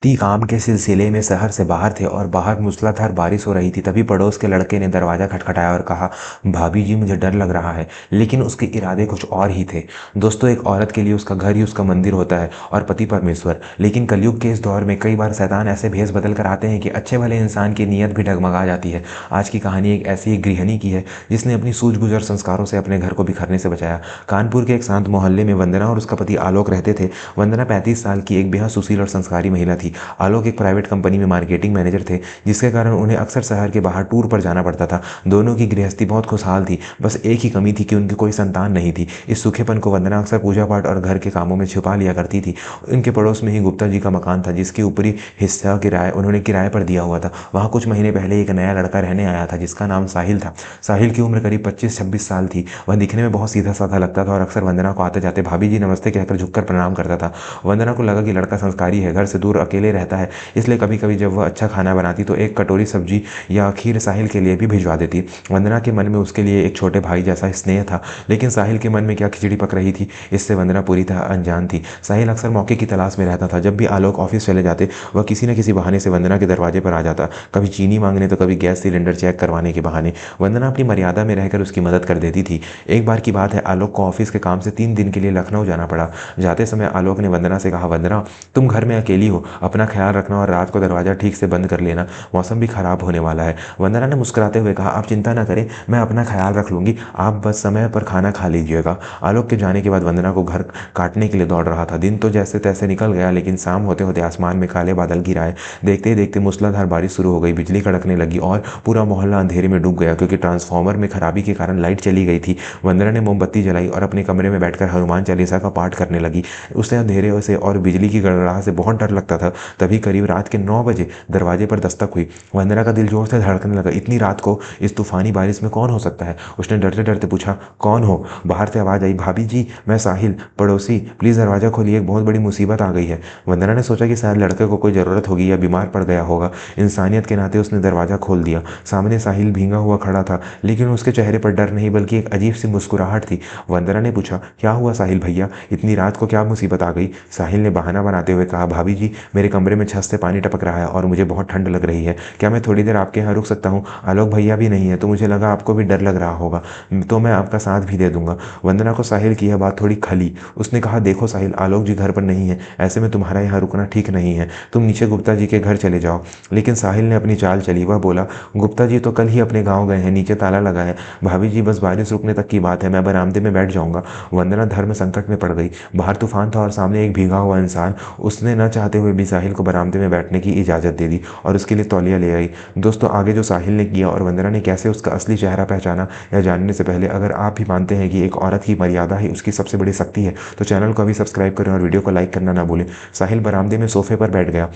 काम के सिलसिले में शहर से बाहर थे और बाहर मूसलाधार बारिश हो रही थी। तभी पड़ोस के लड़के ने दरवाजा खटखटाया और कहा, भाभी जी मुझे डर लग रहा है। लेकिन उसके इरादे कुछ और ही थे। दोस्तों, एक औरत के लिए उसका घर ही उसका मंदिर होता है और पति परमेश्वर। लेकिन कलयुग के इस दौर में कई बार शैतान ऐसे भेष बदल कर आते हैं कि अच्छे भले इंसान की नीयत भी डगमगा जाती है। आज की कहानी एक ऐसी गृहिणी की है जिसने अपनी सूझबूझ और संस्कारों से अपने घर को बिखरने से बचाया। कानपुर के एक शांत मोहल्ले में वंदना और उसका पति आलोक रहते थे। वंदना 35 साल की एक बेहद सुशील और संस्कारी महिला थी। आलोक एक प्राइवेट कंपनी में मार्केटिंग मैनेजर थे, जिसके कारण उन्हें अक्सर शहर के बाहर टूर पर जाना पड़ता था। दोनों की गृहस्थी बहुत खुशहाल थी। बस एक ही कमी थी कि उनकी कोई संतान नहीं थी। इस सूखेपन को वंदना अक्सर पूजा पाठ और घर के कामों में छुपा लिया करती थी। उनके पड़ोस में ही गुप्ता जी का मकान था, जिसके ऊपरी हिस्सा उन्होंने किराए पर दिया हुआ था। वहाँ कुछ महीने पहले एक नया लड़का रहने आया था, जिसका नाम साहिल था। साहिल की उम्र करीब 25-26 साल थी। वह दिखने में बहुत सीधा साधा लगता था और अक्सर वंदना को आते जाते भाभी जी नमस्ते कहकर झुककर प्रणाम करता था। वंदना को लगा कि लड़का संस्कारी है, घर से दूर अकेले रहता है, इसलिए कभी कभी जब वह अच्छा खाना बनाती तो एक कटोरी सब्जी या खीर साहिल के लिए भी भिजवा देती। वंदना के मन में उसके लिए एक छोटे भाई जैसा स्नेह था, लेकिन साहिल के मन में क्या खिचड़ी पक रही थी, इससे वंदना पूरी तरह अनजान थी। साहिल अक्सर मौके की तलाश में रहता था। जब भी आलोक ऑफिस चले जाते, वह किसी न किसी बहाने से वंदना के दरवाजे पर आ जाता, कभी चीनी मांगने तो कभी गैस सिलेंडर चेक करवाने के बहाने। वंदना अपनी मर्यादा में रहकर उसकी मदद कर देती थी। एक बार की बात है, आलोक को ऑफिस के काम से 3 दिन के लिए लखनऊ जाना पड़ा। जाते समय आलोक ने वंदना से कहा, वंदना तुम घर में अकेली हो, अपना ख्याल रखना और रात को दरवाजा ठीक से बंद कर लेना, मौसम भी खराब होने वाला है। वंदना ने मुस्कुराते हुए कहा, आप चिंता न करें, मैं अपना ख्याल रख लूंगी, आप बस समय पर खाना खा लीजिएगा। आलोक के जाने के बाद वंदना को घर काटने के लिए दौड़ रहा था। दिन तो जैसे तैसे निकल गया, लेकिन शाम होते होते आसमान में काले बादल घिर आए। देखते ही देखते मूसलाधार बारिश शुरू हो गई। बिजली कड़कने लगी और पूरा मोहल्ला अंधेरे में डूब गया, क्योंकि ट्रांसफार्मर में खराबी के कारण लाइट चली गई थी। वंदना ने मोमबत्ती जलाई और अपने कमरे में बैठकर हनुमान चालीसा का पाठ करने लगी। उसे अंधेरे से और बिजली की गड़गड़ाहट से बहुत डर लगता था। तभी करीब रात के 9 बजे दरवाजे पर दस्तक हुई। वंदना का दिल जोर से धड़कने लगा। इतनी रात को इस तूफानी बारिश में कौन हो सकता है? उसने डरते डरते पूछा, कौन हो? बाहर से आवाज आई, भाभी जी मैं साहिल, पड़ोसी, प्लीज दरवाजा खोलिए, एक बहुत बड़ी मुसीबत आ गई है। वंदना ने सोचा कि शायद लड़के को कोई जरूरत होगी या बीमार पड़ गया होगा। इंसानियत के नाते उसने दरवाजा खोल दिया। सामने साहिल भींगा हुआ खड़ा था, लेकिन उसके चेहरे पर डर नहीं बल्कि एक अजीब सी मुस्कुराहट थी। वंदना ने पूछा, क्या हुआ साहिल भैया, इतनी रात को क्या मुसीबत आ गई? साहिल ने बहाना बनाते हुए कहा, भाभी जी मेरे कमरे में छत से पानी टपक रहा है और मुझे बहुत ठंड लग रही है, क्या मैं थोड़ी देर आपके यहाँ रुक सकता हूँ? आलोक भैया भी नहीं है तो मुझे लगा आपको भी डर लग रहा होगा, तो मैं आपका साथ भी दे दूंगा। वंदना को साहिल की यह बात थोड़ी खली। उसने कहा, देखो साहिल, आलोक जी घर पर नहीं है, ऐसे में तुम्हारा यहाँ रुकना ठीक नहीं है, तुम नीचे गुप्ता जी के घर चले जाओ। लेकिन साहिल ने अपनी चाल चली। वह बोला, गुप्ता जी तो कल ही अपने गाँव गए हैं, नीचे ताला लगा है। भाभी जी बस बारिश रुकने तक की बात है, मैं बरामदे में बैठ जाऊंगा। वंदना धर्म संकट में पड़ गई। बाहर तूफान था और सामने एक भीगा हुआ इंसान। उसने न चाहते हुए भी साहिल को बरामदे में बैठने की इजाज़त दे दी और उसके लिए तौलिया ले आई। दोस्तों, आगे जो साहिल ने किया और वंदना ने कैसे उसका असली चेहरा पहचाना, यह जानने से पहले अगर आप भी मानते हैं कि एक औरत की मर्यादा ही उसकी सबसे बड़ी शक्ति है, तो चैनल को अभी सब्सक्राइब करें और वीडियो को लाइक करना ना भूलें। साहिल बरामदे में सोफे पर बैठ गया।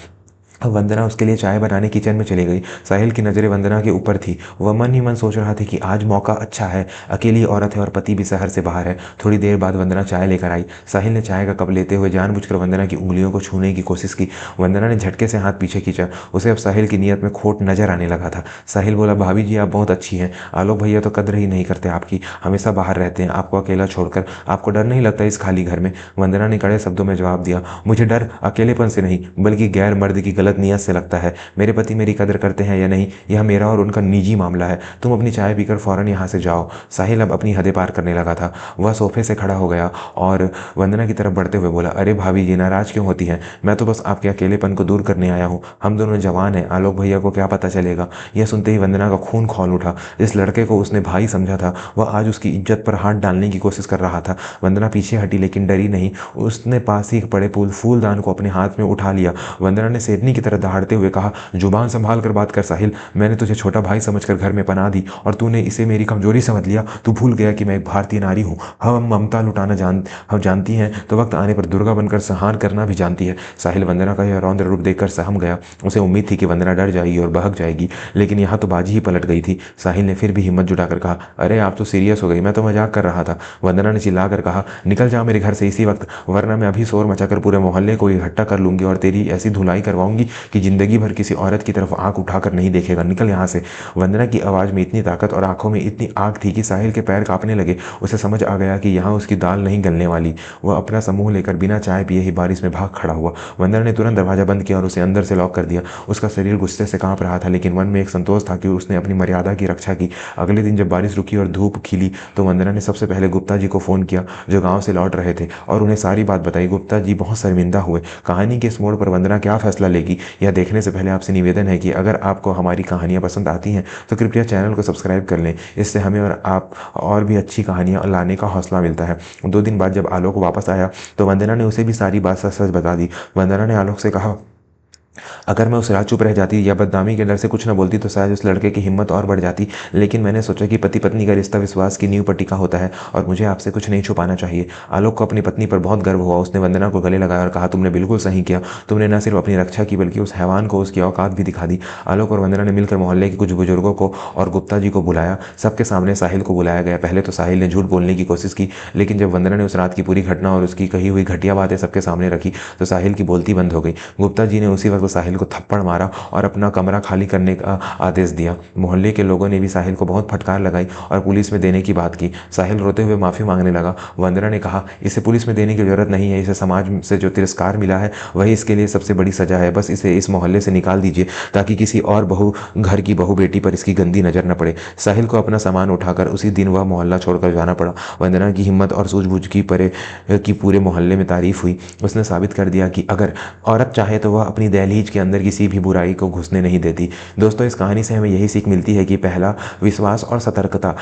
अब वंदना उसके लिए चाय बनाने किचन में चली गई। साहिल की नज़रें वंदना के ऊपर थी। वह मन ही मन सोच रहा था कि आज मौका अच्छा है, अकेली औरत है और पति भी शहर से बाहर है। थोड़ी देर बाद वंदना चाय लेकर आई। साहिल ने चाय का कप लेते हुए जानबूझकर वंदना की उंगलियों को छूने की कोशिश की। वंदना ने झटके से हाथ पीछे खींचा। उसे अब साहिल की नीयत में खोट नजर आने लगा था। साहिल बोला, भाभी जी आप बहुत अच्छी हैं, आलोक भैया तो कदर ही नहीं करते आपकी, हमेशा बाहर रहते हैं, आपको अकेला छोड़कर। आपको डर नहीं लगता इस खाली घर में? वंदना ने कड़े शब्दों में जवाब दिया, मुझे डर अकेलेपन से नहीं बल्कि गैर मर्द की गलत नीयत से लगता है। मेरे पति मेरी कदर करते हैं या नहीं, यह मेरा और उनका निजी मामला है। तुम अपनी चाय पीकर फौरन यहाँ से जाओ। साहिल अब अपनी हदें पार करने लगा था। वह सोफे से खड़ा हो गया और वंदना की तरफ बढ़ते हुए बोला, अरे भाभी जी नाराज क्यों होती हैं? मैं तो बस आपके अकेलेपन को दूर करने आया हूँ। हम दोनों जवान हैं, आलोक भैया को क्या पता चलेगा? यह सुनते ही वंदना का खून खौल उठा। जिस लड़के को उसने भाई समझा था, वह आज उसकी इज्जत पर हाथ डालने की कोशिश कर रहा था। वंदना पीछे हटी, लेकिन डरी नहीं। उसने पास ही पड़े फूलदान को अपने हाथ में उठा लिया। वंदना ने शेरनी की तरह दहाड़ते हुए कहा, जुबान संभाल कर बात कर साहिल, मैंने तुझे छोटा भाई समझकर घर में पनाह दी और तूने इसे मेरी कमजोरी समझ लिया। तू भूल गया कि मैं एक भारतीय नारी हूँ। हम ममता लुटाना हम जानती हैं तो वक्त आने पर दुर्गा बनकर संहार करना भी जानती है। साहिल वंदना का यह रौद्र रूप देखकर सहम गया। उसे उम्मीद थी कि वंदना डर जाएगी और बहक जाएगी, लेकिन यहाँ तो बाजी ही पलट गई थी। साहिल ने फिर भी हिम्मत जुटाकर कहा, अरे आप तो सीरियस हो गई, मैं तो मजाक कर रहा था। वंदना ने चिल्लाकर कहा, निकल जा मेरे घर से इसी वक्त, वरना मैं अभी शोर मचाकर पूरे मोहल्ले को इकट्ठा कर लूंगी और तेरी ऐसी धुलाई करवाऊंगी कि जिंदगी भर किसी औरत की तरफ आंख उठाकर नहीं देखेगा, निकल यहाँ से। वंदना की आवाज़ में इतनी ताकत और आंखों में इतनी आग थी कि साहिल के पैर कांपने लगे। उसे समझ आ गया कि यहाँ उसकी दाल नहीं गलने वाली। वह अपना समूह लेकर बिना चाय पिए ही बारिश में भाग खड़ा हुआ। वंदना ने तुरंत दरवाजा बंद किया और उसे अंदर से लॉक कर दिया। उसका शरीर गुस्से से कांप रहा था, लेकिन मन में एक संतोष था कि उसने अपनी मर्यादा की रक्षा की। अगले दिन जब बारिश रुकी और धूप खिली तो वंदना ने सबसे पहले गुप्ता जी को फ़ोन किया, जो गांव से लौट रहे थे, और उन्हें सारी बात बताई। गुप्ता जी बहुत शर्मिंदा हुए। कहानी के इस मोड़ पर वंदना क्या फैसला लेगी, यह देखने से पहले आपसे निवेदन है कि अगर आपको हमारी कहानियाँ पसंद आती हैं तो कृपया चैनल को सब्सक्राइब कर लें। इससे हमें और आप और भी अच्छी कहानियाँ लाने का हौसला मिलता है। 2 दिन बाद जब आलोक वापस आया तो वंदना ने उसे भी सारी बात सच सच बता दी। वंदना ने आलोक से कहा, अगर मैं उस रात चुप रह जाती या बदनामी के डर से कुछ न बोलती तो शायद उस लड़के की हिम्मत और बढ़ जाती, लेकिन मैंने सोचा कि पति पत्नी का रिश्ता विश्वास की नींव पर टिका होता है और मुझे आपसे कुछ नहीं छुपाना चाहिए। आलोक को अपनी पत्नी पर बहुत गर्व हुआ। उसने वंदना को गले लगाया और कहा, तुमने बिल्कुल सही किया। तुमने न सिर्फ अपनी रक्षा की बल्कि उस हैवान को उसकी औकात भी दिखा दी। आलोक और वंदना ने मिलकर मोहल्ले के कुछ बुजुर्गों को और गुप्ता जी को बुलाया। सबके सामने साहिल को बुलाया गया। पहले तो साहिल ने झूठ बोलने की कोशिश की, लेकिन जब वंदना ने उस रात की पूरी घटना और उसकी कही हुई घटिया बातें सबके सामने रखी तो साहिल की बोलती बंद हो गई। गुप्ता जी ने उसी वक्त साहिल को थप्पड़ मारा और अपना कमरा खाली करने का आदेश दिया। मोहल्ले के लोगों ने भी साहिल को बहुत फटकार लगाई और पुलिस में देने की बात की। साहिल रोते हुए माफ़ी मांगने लगा। वंदना ने कहा, इसे पुलिस में देने की जरूरत नहीं है। इसे समाज से जो तिरस्कार मिला है वही इसके लिए सबसे बड़ी सजा है। बस इसे इस मोहल्ले से निकाल दीजिए ताकि किसी और घर की बहू बेटी पर इसकी गंदी नज़र न पड़े। साहिल को अपना सामान उठाकर उसी दिन वह मोहल्ला छोड़कर जाना पड़ा। वंदना की हिम्मत और सूझबूझ की पूरे मोहल्ले में तारीफ हुई। उसने साबित कर दिया कि अगर औरत चाहे तो वह अपनी दहलीज के अंदर किसी भी बुराई को घुसने नहीं देती। दोस्तों, इस कहानी से हमें यही सीख मिलती है कि पहला, विश्वास और सतर्कता।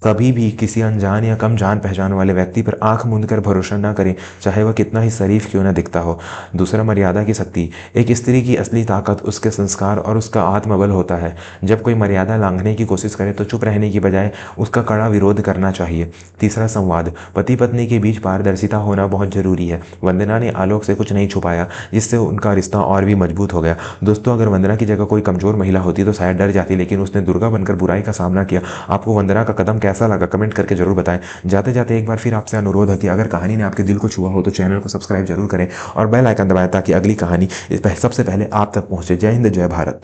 कभी भी किसी अनजान या कम जान पहचान वाले व्यक्ति पर आंख मूंद कर भरोसा ना करें, चाहे वह कितना ही शरीफ क्यों ना दिखता हो। दूसरा, मर्यादा की शक्ति। एक स्त्री की असली ताकत उसके संस्कार और उसका आत्मबल होता है। जब कोई मर्यादा लांघने की कोशिश करे तो चुप रहने की बजाय उसका कड़ा विरोध करना चाहिए। तीसरा, संवाद। पति पत्नी के बीच पारदर्शिता होना बहुत जरूरी है। वंदना ने आलोक से कुछ नहीं छुपाया, जिससे उनका रिश्ता और भी मजबूत हो गया। दोस्तों, अगर वंदना की जगह कोई कमजोर महिला होती तो शायद डर जाती, लेकिन उसने दुर्गा बनकर बुराई का सामना किया। आपको वंदना का कदम कैसा लगा, कमेंट करके जरूर बताएं। जाते जाते एक बार फिर आपसे अनुरोध है कि अगर कहानी ने आपके दिल को छुआ हो तो चैनल को सब्सक्राइब जरूर करें और बेल आइकन दबाएं ताकि अगली कहानी सबसे पहले आप तक पहुंचे। जय हिंद, जय भारत।